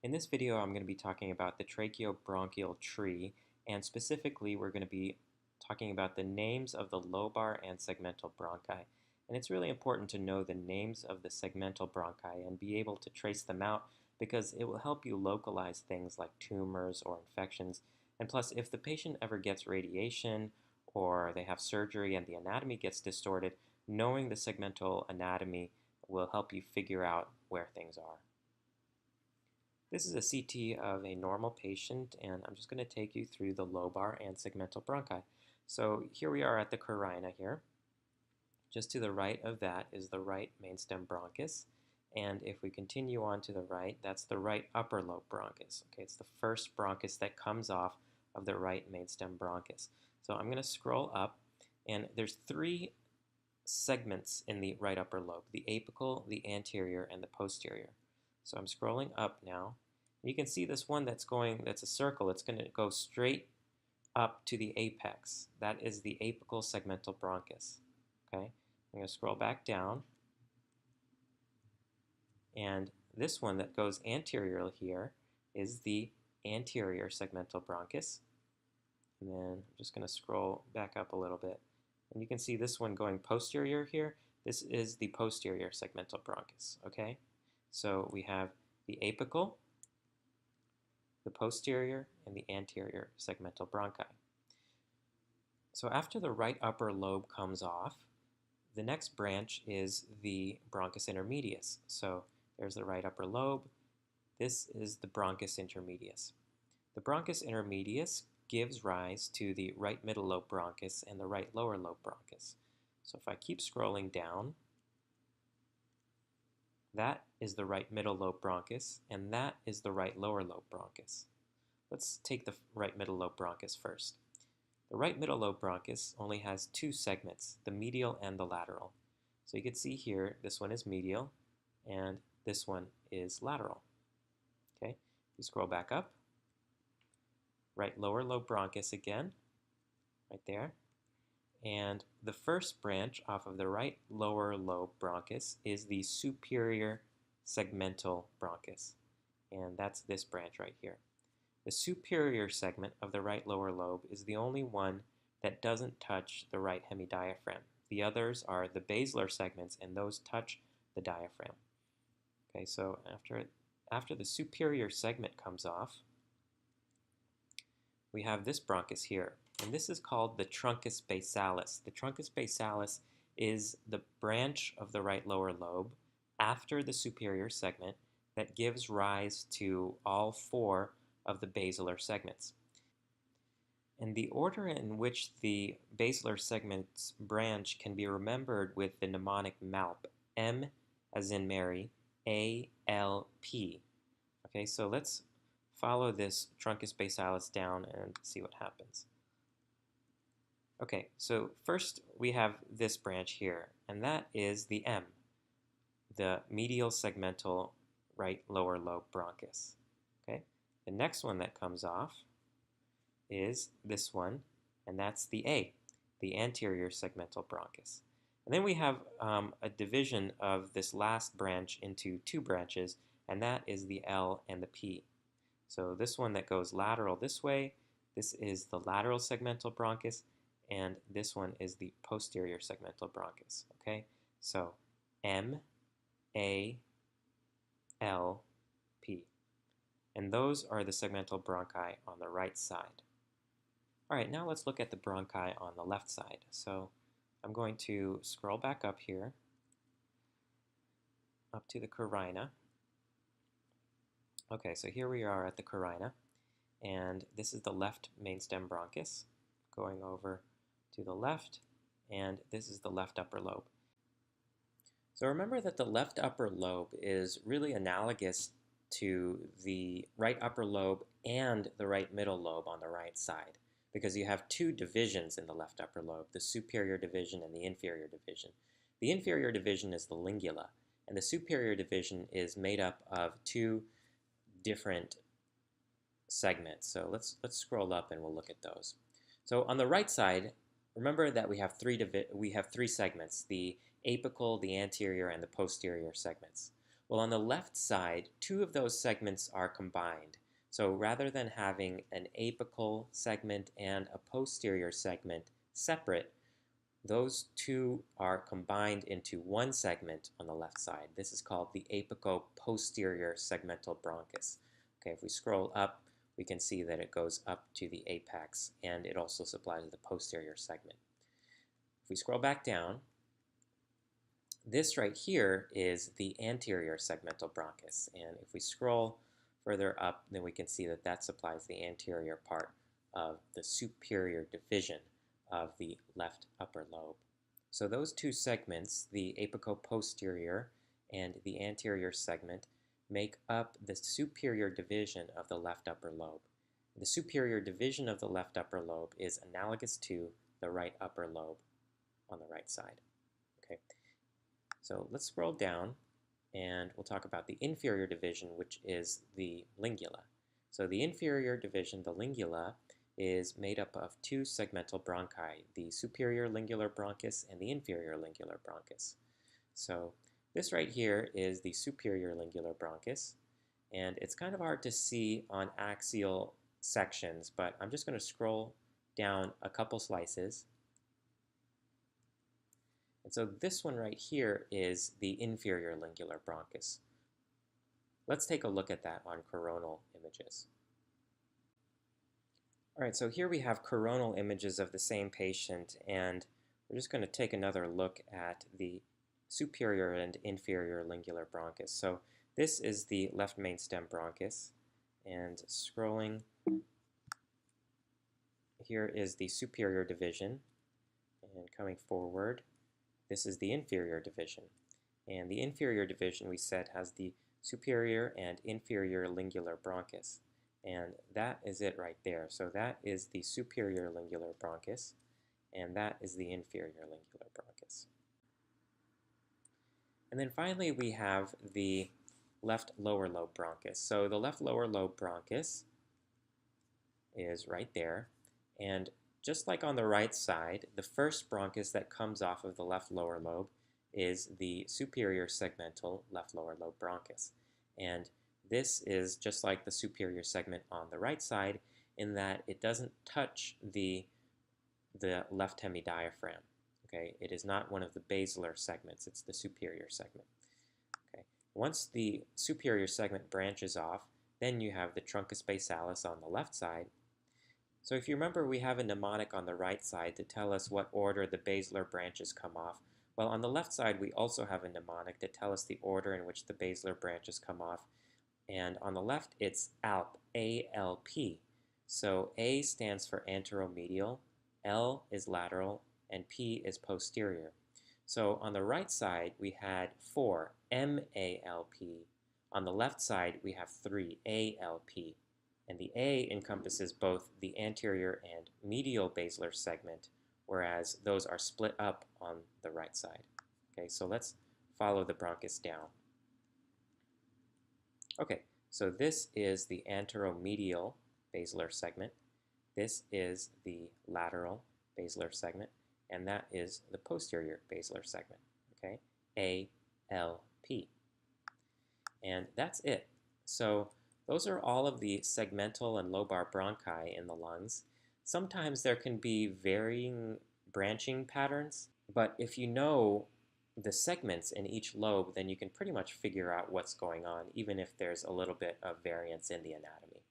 In this video, I'm going to be talking about the tracheobronchial tree, and specifically, we're going to be talking about the names of the lobar and segmental bronchi. And it's really important to know the names of the segmental bronchi and be able to trace them out because it will help you localize things like tumors or infections. And plus, if the patient ever gets radiation or they have surgery and the anatomy gets distorted, knowing the segmental anatomy will help you figure out where things are. This is a CT of a normal patient, and I'm just going to take you through the lobar and segmental bronchi. So here we are at the carina here. Just to the right of that is the right mainstem bronchus, and if we continue on to the right, that's the right upper lobe bronchus. Okay, it's the first bronchus that comes off of the right mainstem bronchus. So I'm going to scroll up, and there's three segments in the right upper lobe: the apical, the anterior, and the posterior. So I'm scrolling up now. You can see this one that's a circle. It's going to go straight up to the apex. That is the apical segmental bronchus. Okay, I'm going to scroll back down. And this one that goes anterior here is the anterior segmental bronchus. And then I'm just going to scroll back up a little bit. And you can see this one going posterior here. This is the posterior segmental bronchus. Okay? So we have the apical, the posterior, and the anterior segmental bronchi. So after the right upper lobe comes off, the next branch is the bronchus intermedius. So there's the right upper lobe. This is the bronchus intermedius. The bronchus intermedius gives rise to the right middle lobe bronchus and the right lower lobe bronchus. So if I keep scrolling down, that is the right middle lobe bronchus, and that is the right lower lobe bronchus. Let's take the right middle lobe bronchus first. The right middle lobe bronchus only has two segments, the medial and the lateral. So you can see here, this one is medial, and this one is lateral. Okay, you scroll back up, right lower lobe bronchus again, right there. And the first branch off of the right lower lobe bronchus is the superior segmental bronchus. And that's this branch right here. The superior segment of the right lower lobe is the only one that doesn't touch the right hemidiaphragm. The others are the basilar segments, and those touch the diaphragm. Okay, so after the superior segment comes off, we have this bronchus here. And this is called the truncus basalis. The truncus basalis is the branch of the right lower lobe after the superior segment that gives rise to all four of the basilar segments. And the order in which the basilar segments branch can be remembered with the mnemonic MALP, M as in Mary, A, L, P. Okay, so let's follow this truncus basalis down and see what happens. Okay, so first we have this branch here, and that is the M, the medial segmental right lower lobe bronchus. Okay, the next one that comes off is this one, and that's the A, the anterior segmental bronchus. And then we have a division of this last branch into two branches, and that is the L and the P. So this one that goes lateral this way, this is the lateral segmental bronchus, and this one is the posterior segmental bronchus. Okay, so M, A, L, P. And those are the segmental bronchi on the right side. All right, now let's look at the bronchi on the left side. So I'm going to scroll back up here, up to the carina. Okay, so here we are at the carina, and this is the left mainstem bronchus going over to the left, and this is the left upper lobe. So remember that the left upper lobe is really analogous to the right upper lobe and the right middle lobe on the right side, because you have two divisions in the left upper lobe, the superior division and the inferior division. The inferior division is the lingula, and the superior division is made up of two different segments. So let's scroll up and we'll look at those. So on the right side, remember that we have three segments, the apical, the anterior, and the posterior segments. Well, on the left side, two of those segments are combined. So rather than having an apical segment and a posterior segment separate, those two are combined into one segment on the left side. This is called the apico-posterior segmental bronchus. Okay, if we scroll up, we can see that it goes up to the apex, and it also supplies the posterior segment. If we scroll back down, this right here is the anterior segmental bronchus, and if we scroll further up, then we can see that that supplies the anterior part of the superior division of the left upper lobe. So those two segments, the apico-posterior and the anterior segment, make up the superior division of the left upper lobe. The superior division of the left upper lobe is analogous to the right upper lobe on the right side. Okay, so let's scroll down and we'll talk about the inferior division, which is the lingula. So the inferior division, the lingula, is made up of two segmental bronchi, the superior lingular bronchus and the inferior lingular bronchus. So this right here is the superior lingular bronchus, and it's kind of hard to see on axial sections, but I'm just going to scroll down a couple slices. And so this one right here is the inferior lingular bronchus. Let's take a look at that on coronal images. All right, so here we have coronal images of the same patient, and we're just going to take another look at the superior and inferior lingular bronchus. So this is the left main stem bronchus, and scrolling, here is the superior division, and coming forward, this is the inferior division. And the inferior division, we said, has the superior and inferior lingular bronchus. And that is it right there. So that is the superior lingular bronchus, and that is the inferior lingular bronchus. And then finally we have the left lower lobe bronchus. So the left lower lobe bronchus is right there. And just like on the right side, the first bronchus that comes off of the left lower lobe is the superior segmental left lower lobe bronchus. And this is just like the superior segment on the right side in that it doesn't touch the left hemidiaphragm. Okay, it is not one of the basilar segments, it's the superior segment. Okay, once the superior segment branches off, then you have the truncus basalis on the left side. So if you remember, we have a mnemonic on the right side to tell us what order the basilar branches come off. Well, on the left side, we also have a mnemonic to tell us the order in which the basilar branches come off. And on the left, it's ALP, A-L-P. So A stands for anteromedial, L is lateral, and P is posterior. So on the right side, we had 4, M-A-L-P. On the left side, we have 3, A-L-P. And the A encompasses both the anterior and medial basilar segment, whereas those are split up on the right side. Okay, so let's follow the bronchus down. Okay, so this is the anteromedial basilar segment. This is the lateral basilar segment, and that is the posterior basilar segment. Okay, A-L-P. And that's it. So those are all of the segmental and lobar bronchi in the lungs. Sometimes there can be varying branching patterns, but if you know the segments in each lobe, then you can pretty much figure out what's going on, even if there's a little bit of variance in the anatomy.